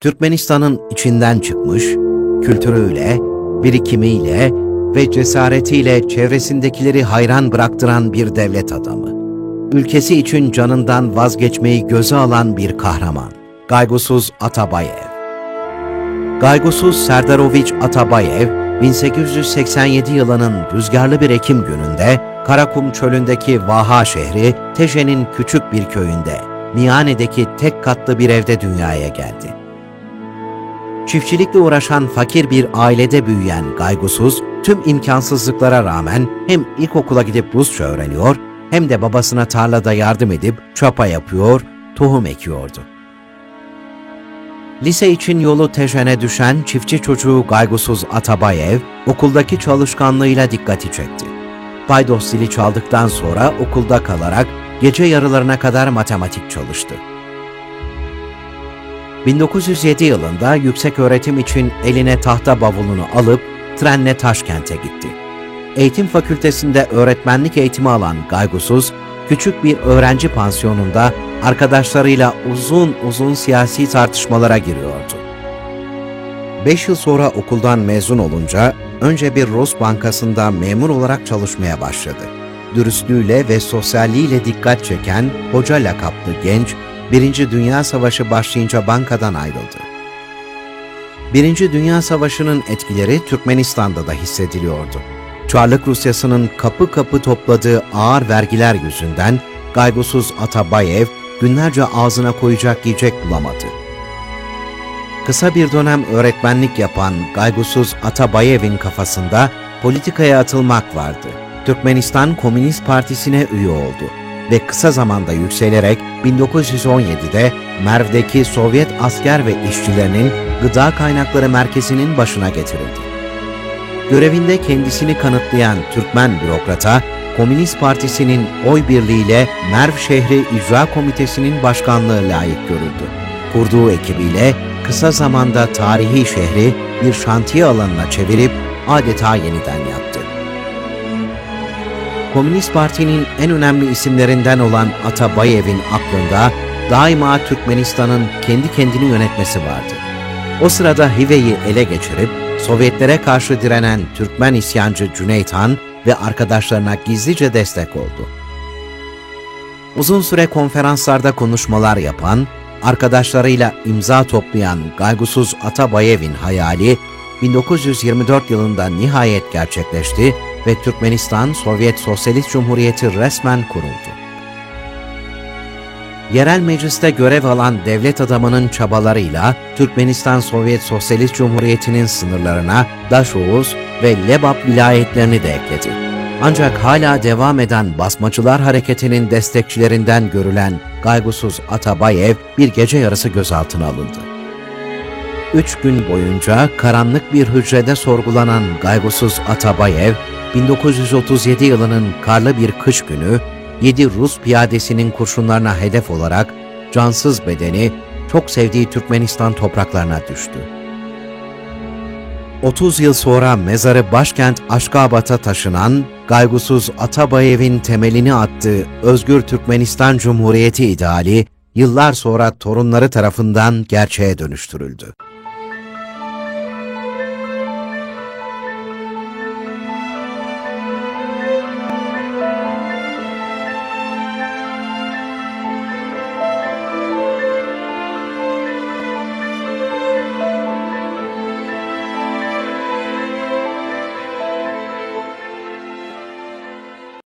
Türkmenistan'ın içinden çıkmış, kültürüyle, birikimiyle ve cesaretiyle çevresindekileri hayran bıraktıran bir devlet adamı. Ülkesi için canından vazgeçmeyi göze alan bir kahraman. Gaygusuz Atabayev. Gaygusuz Serdaroviç Atabayev, 1887 yılının rüzgarlı bir Ekim gününde Karakum çölündeki Vaha şehri Teje'nin küçük bir köyünde, Miyane'deki tek katlı bir evde dünyaya geldi. Çiftçilikle uğraşan fakir bir ailede büyüyen Gaygusuz, tüm imkansızlıklara rağmen hem ilkokula gidip Rusça öğreniyor, hem de babasına tarlada yardım edip çapa yapıyor, tohum ekiyordu. Lise için yolu Tejen'e düşen çiftçi çocuğu Gaygusuz Atabayev, okuldaki çalışkanlığıyla dikkati çekti. Paydos zili çaldıktan sonra okulda kalarak gece yarılarına kadar matematik çalıştı. 1907 yılında yükseköğretim için eline tahta bavulunu alıp trenle Taşkent'e gitti. Eğitim fakültesinde öğretmenlik eğitimi alan Gaygusuz, küçük bir öğrenci pansiyonunda arkadaşlarıyla uzun uzun siyasi tartışmalara giriyordu. 5 yıl sonra okuldan mezun olunca önce bir Rus bankasında memur olarak çalışmaya başladı. Dürüstlüğüyle ve sosyalliğiyle dikkat çeken hoca lakaplı genç, 1. Dünya Savaşı başlayınca bankadan ayrıldı. 1. Dünya Savaşı'nın etkileri Türkmenistan'da da hissediliyordu. Çarlık Rusyası'nın kapı kapı topladığı ağır vergiler yüzünden Gaygusuz Atabayev günlerce ağzına koyacak yiyecek bulamadı. Kısa bir dönem öğretmenlik yapan Gaygusuz Atabayev'in kafasında politikaya atılmak vardı. Türkmenistan Komünist Partisi'ne üye oldu ve kısa zamanda yükselerek 1917'de Merv'deki Sovyet asker ve işçilerinin gıda kaynakları merkezinin başına getirildi. Görevinde kendisini kanıtlayan Türkmen bürokrata, Komünist Partisi'nin oy birliğiyle Merv Şehri İcra Komitesi'nin başkanlığı layık görüldü. Kurduğu ekibiyle kısa zamanda tarihi şehri bir şantiye alanına çevirip adeta yeniden yaptı. Komünist Parti'nin en önemli isimlerinden olan Atabayev'in aklında daima Türkmenistan'ın kendi kendini yönetmesi vardı. O sırada Hive'yi ele geçirip Sovyetlere karşı direnen Türkmen isyancı Cüneyt Han ve arkadaşlarına gizlice destek oldu. Uzun süre konferanslarda konuşmalar yapan, arkadaşlarıyla imza toplayan Gaygusuz Atabayev'in hayali 1924 yılında nihayet gerçekleşti ve Türkmenistan Sovyet Sosyalist Cumhuriyeti resmen kuruldu. Yerel mecliste görev alan devlet adamının çabalarıyla Türkmenistan Sovyet Sosyalist Cumhuriyeti'nin sınırlarına Daşoğuz ve Lebap vilayetlerini de ekledi. Ancak hala devam eden basmacılar hareketinin destekçilerinden görülen Gaygusuz Atabayev bir gece yarısı gözaltına alındı. 3 gün boyunca karanlık bir hücrede sorgulanan Gaygusuz Atabayev, 1937 yılının karlı bir kış günü 7 Rus piyadesinin kurşunlarına hedef olarak cansız bedeni çok sevdiği Türkmenistan topraklarına düştü. 30 yıl sonra mezarı başkent Aşkabat'a taşınan Gaygusuz Atabayev'in temelini attığı Özgür Türkmenistan Cumhuriyeti ideali yıllar sonra torunları tarafından gerçeğe dönüştürüldü.